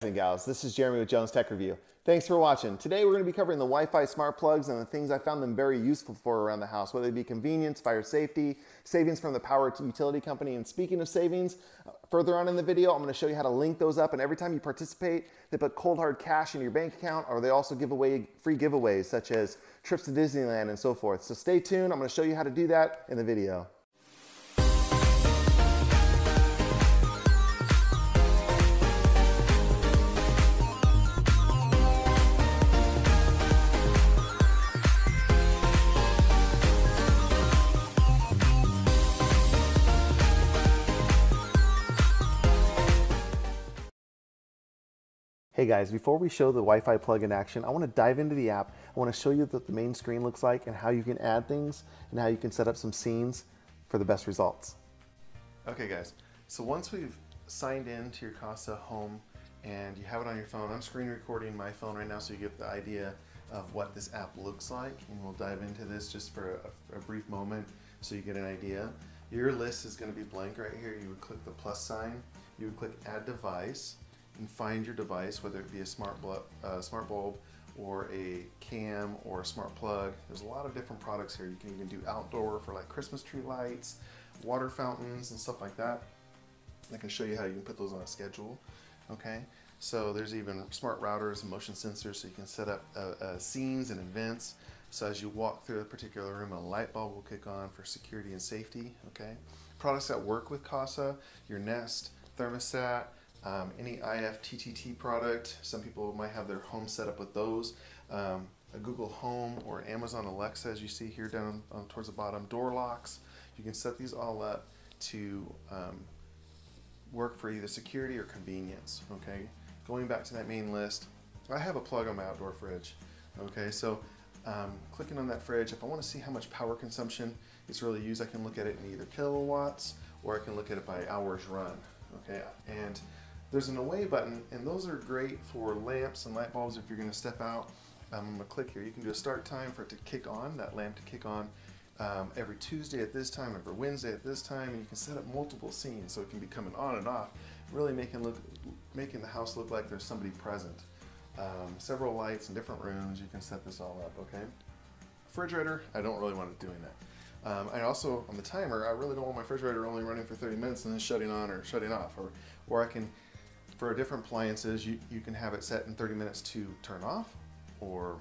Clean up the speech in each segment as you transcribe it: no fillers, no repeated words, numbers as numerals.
And gals, this is Jeremy with Jones Tech Review. Thanks for watching. Today we're going to be covering the Wi-Fi smart plugs and the things I found them very useful for around the house, whether it be convenience, fire safety, savings from the power utility company. And speaking of savings, further on in the video, I'm going to show you how to link those up. And every time you participate, they put cold hard cash in your bank account, or they also give away free giveaways such as trips to Disneyland and so forth. So stay tuned. I'm going to show you how to do that in the video. Hey guys, before we show the Wi-Fi plug in action, I want to dive into the app. I want to show you what the main screen looks like and how you can add things and how you can set up some scenes for the best results. Okay guys, so once we've signed in to your Kasa home and you have it on your phone, I'm screen recording my phone right now so you get the idea of what this app looks like, and we'll dive into this just for a brief moment so you get an idea. Your list is going to be blank right here. You would click the plus sign, you would click add device, and find your device, whether it be a smart bulb or a cam or a smart plug. There's a lot of different products here. You can even do outdoor for like Christmas tree lights, water fountains and stuff like that. I can show you how you can put those on a schedule. Okay, so there's even smart routers and motion sensors, so you can set up scenes and events. So as you walk through a particular room, a light bulb will kick on for security and safety. Okay, products that work with Kasa, your Nest thermostat, any IFTTT product. Some people might have their home set up with those. A Google Home or Amazon Alexa, as you see here down towards the bottom. Door locks. You can set these all up to work for either security or convenience. Okay, going back to that main list, I have a plug on my outdoor fridge. Okay, so clicking on that fridge, if I want to see how much power consumption it's really used, I can look at it in either kilowatts or I can look at it by hours run. Okay, and there's an away button, and those are great for lamps and light bulbs if you're going to step out. I'm going to click here. You can do a start time for it to kick on, that lamp to kick on every Tuesday at this time, every Wednesday at this time, and you can set up multiple scenes so it can be coming on and off, really making the house look like there's somebody present. Several lights in different rooms, you can set this all up, okay? Refrigerator, I don't really want it doing that. I also, on the timer, I really don't want my refrigerator only running for 30 minutes and then shutting on or shutting off. Or I can, for different appliances, you can have it set in 30 minutes to turn off, or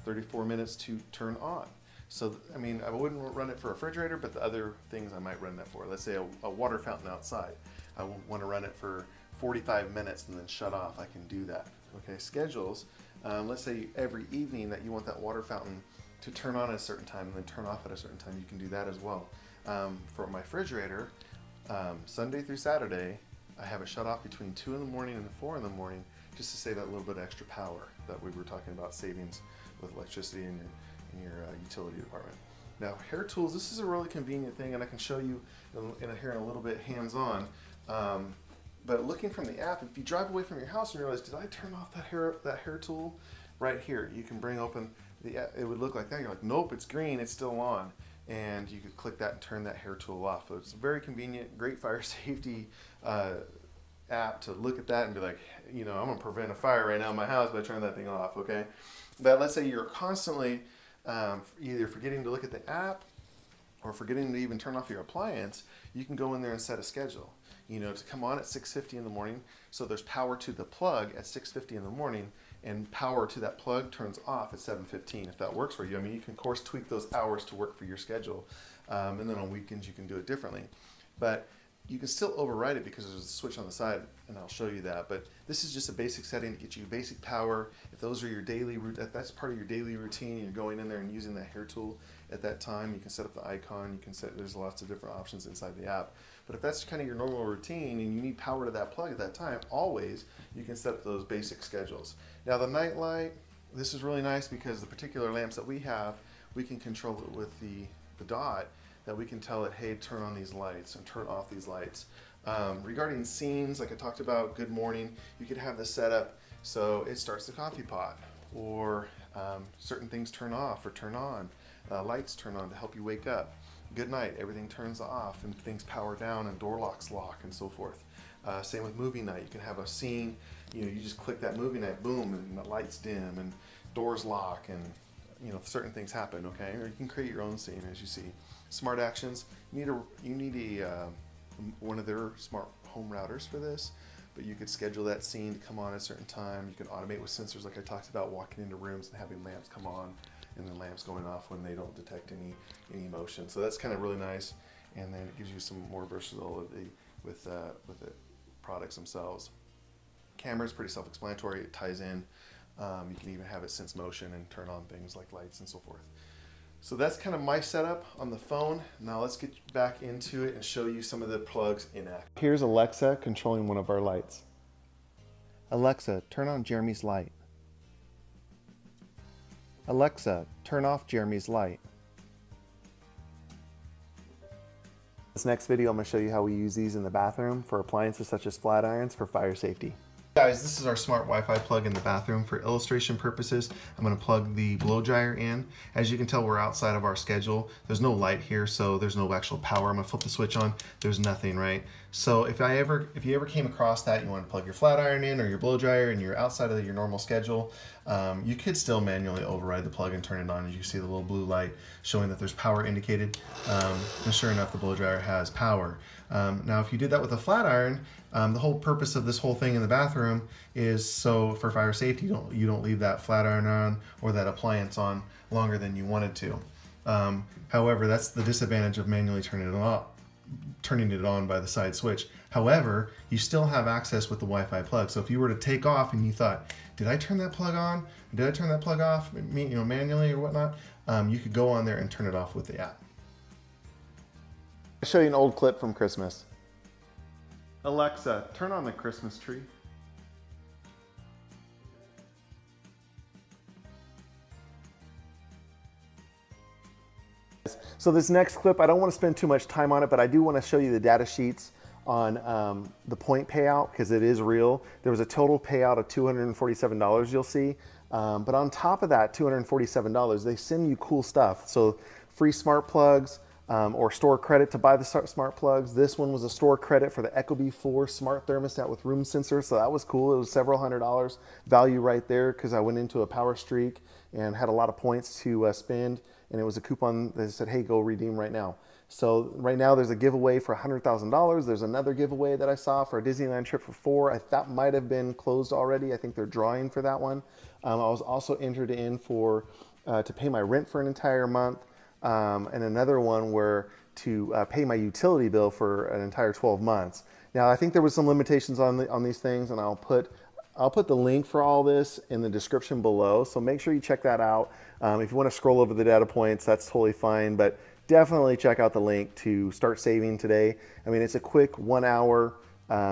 34 minutes to turn on. So, I mean, I wouldn't run it for a refrigerator, but the other things I might run that for. Let's say a water fountain outside. I want to run it for 45 minutes and then shut off. I can do that. Okay, schedules. Let's say every evening that you want that water fountain to turn on at a certain time and then turn off at a certain time, you can do that as well. For my refrigerator, Sunday through Saturday, I have it shut off between 2 in the morning and 4 in the morning, just to save that little bit of extra power that we were talking about, savings with electricity in your utility department. Now, hair tools, this is a really convenient thing, and I can show you here in a little bit hands-on. But looking from the app, if you drive away from your house and realize, did I turn off that hair tool? Right here, you can bring open the app. It would look like that. You're like, nope, it's green, it's still on. And you could click that and turn that hair tool off. So it's very convenient, great fire safety app to look at that and be like, I'm gonna prevent a fire right now in my house by turning that thing off, okay? But let's say you're constantly either forgetting to look at the app or forgetting to even turn off your appliance, you can go in there and set a schedule. To come on at 6:50 in the morning, so there's power to the plug at 6:50 in the morning, and power to that plug turns off at 7:15. If that works for you, I mean, you can of course tweak those hours to work for your schedule, and then on weekends you can do it differently. But you can still override it because there's a switch on the side, and I'll show you that. But this is just a basic setting to get you basic power. If those are your if that's part of your daily routine, you're going in there and using that hair tool at that time, you can set up the icon. You can set, there's lots of different options inside the app. But if that's kind of your normal routine and you need power to that plug at that time, always, you can set up those basic schedules. Now the night light, this is really nice because the particular lamps that we have, we can control it with the dot, that we can tell it, hey, turn on these lights and turn off these lights. Regarding scenes, like I talked about, good morning, you could have this set up so it starts the coffee pot, or certain things turn off or turn on. Lights turn on to help you wake up. Good night, everything turns off and things power down and door locks lock and so forth. Same with movie night. You can have a scene, you just click that movie night, boom, and the lights dim and doors lock, and certain things happen. Okay, or you can create your own scene, as you see. Smart actions. You need a one of their smart home routers for this, but you could schedule that scene to come on at a certain time. You can automate with sensors, like I talked about, walking into rooms and having lamps come on, and then lamps going off when they don't detect any motion. So that's kind of really nice, and then it gives you some more versatility with the products themselves. Camera is pretty self-explanatory. It ties in. You can even have it sense motion and turn on things like lights and so forth. So that's kind of my setup on the phone. Now let's get back into it and show you some of the plugs in action. Here's Alexa controlling one of our lights. Alexa, turn on Jeremy's light. Alexa, turn off Jeremy's light. This next video, I'm going to show you how we use these in the bathroom for appliances such as flat irons for fire safety. Guys, this is our smart Wi-Fi plug in the bathroom. For illustration purposes, I'm going to plug the blow dryer in. As you can tell, we're outside of our schedule. There's no light here, so there's no actual power. I'm going to flip the switch on. There's nothing, right? So if you ever came across that, you want to plug your flat iron in or your blow dryer and you're outside of your normal schedule, you could still manually override the plug and turn it on. As you see the little blue light showing that there's power indicated, and sure enough, the blow dryer has power. Now, if you did that with a flat iron, the whole purpose of this whole thing in the bathroom is so for fire safety, you don't leave that flat iron on or that appliance on longer than you wanted to. However, that's the disadvantage of manually turning it on by the side switch. However, you still have access with the Wi-Fi plug. So if you were to take off and you thought, did I turn that plug on? Did I turn that plug off, manually or whatnot? You could go on there and turn it off with the app. I'll show you an old clip from Christmas. Alexa, turn on the Christmas tree. So this next clip, I don't want to spend too much time on it, but I do want to show you the data sheets on the point payout, because it is real. There was a total payout of $247, you'll see. But on top of that $247, they send you cool stuff. So free smart plugs, or store credit to buy the smart plugs. This one was a store credit for the ecobee 4 smart thermostat with room sensor, so that was cool. It was several $100 value right there, because I went into a power streak and had a lot of points to spend, and it was a coupon that said, hey, go redeem right now. So right now there's a giveaway for $100,000. There's another giveaway that I saw for a Disneyland trip for 4. That might have been closed already. I think they're drawing for that one. I was also entered in for to pay my rent for an entire month. And another one where to pay my utility bill for an entire 12 months. Now, I think there was some limitations on these things, and I'll put the link for all this in the description below. So make sure you check that out. If you want to scroll over the data points, that's totally fine, but definitely check out the link to start saving today. I mean, it's a quick 1 hour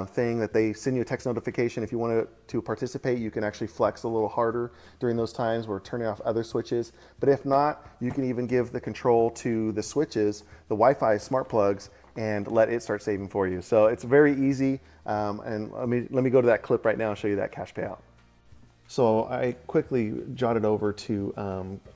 thing that they send you a text notification. If you want to participate, you can actually flex a little harder during those times where turning off other switches. But if not, you can even give the control to the switches, the Wi-Fi smart plugs, and let it start saving for you. So it's very easy. And let me go to that clip right now and show you that cash payout. So I quickly jotted over to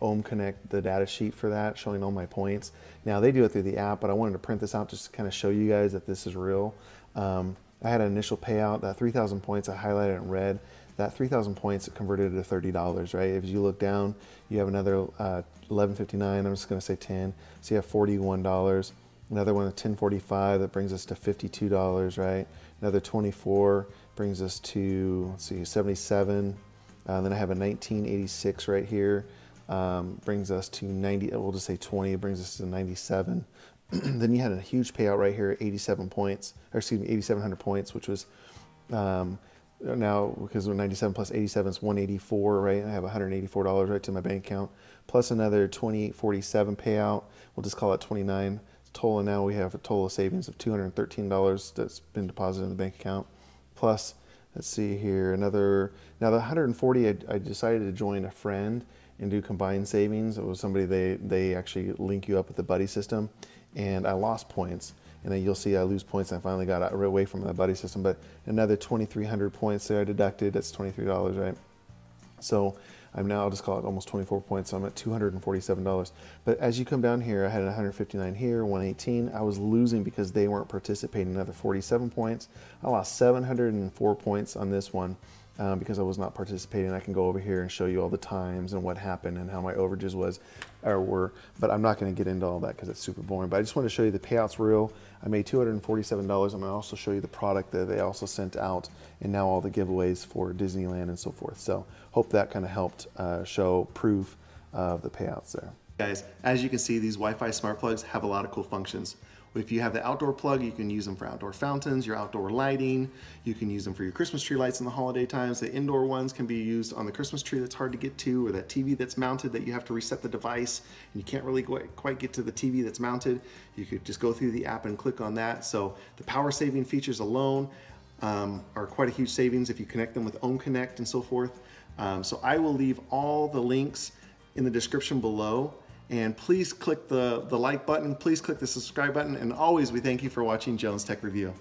Ohm Connect, the data sheet for that, showing all my points. Now they do it through the app, but I wanted to print this out just to kind of show you guys that this is real. I had an initial payout, that 3,000 points, I highlighted in red. That 3,000 points converted to $30, right? If you look down, you have another 11.59, I'm just gonna say 10. So you have $41. Another one at 10.45, that brings us to $52, right? Another 24 brings us to, let's see, 77. Then I have a 1986 right here, brings us to 90, we'll just say 20, it brings us to 97. Then you had a huge payout right here, 87 points, or excuse me, 8,700 points, which was now, because we're 97 plus 87 is 184, right? I have $184 right to my bank account, plus another 28.47 payout. We'll just call it 29. Total, now we have a total of savings of $213 that's been deposited in the bank account. Plus, let's see here, another, now the 140, I decided to join a friend and do combined savings. It was somebody, they actually link you up with the buddy system, and I lost points. And then you'll see I lose points, and I finally got away from the buddy system. But another 2,300 points there I deducted, that's $23, right? So I'm now, I'll just call it almost 24 points, so I'm at $247. But as you come down here, I had 159 here, 118. I was losing because they weren't participating, another 47 points. I lost 704 points on this one. because I was not participating. I can go over here and show you all the times and what happened and how my overages were, but I'm not going to get into all that because it's super boring. But I just want to show you the payouts real. I made $247. I'm going to also show you the product that they also sent out, and now all the giveaways for Disneyland and so forth. So hope that kind of helped show proof of the payouts there. Guys, as you can see, these Wi-Fi smart plugs have a lot of cool functions. If you have the outdoor plug, you can use them for outdoor fountains, your outdoor lighting. You can use them for your Christmas tree lights in the holiday times. The indoor ones can be used on the Christmas tree that's hard to get to, or that TV that's mounted that you have to reset the device and you can't really quite get to the TV that's mounted. You could just go through the app and click on that. So the power saving features alone are quite a huge savings if you connect them with Ohm Connect and so forth. So I will leave all the links in the description below. And please click the like button, please click the subscribe button, and always we thank you for watching Jones Tech Review.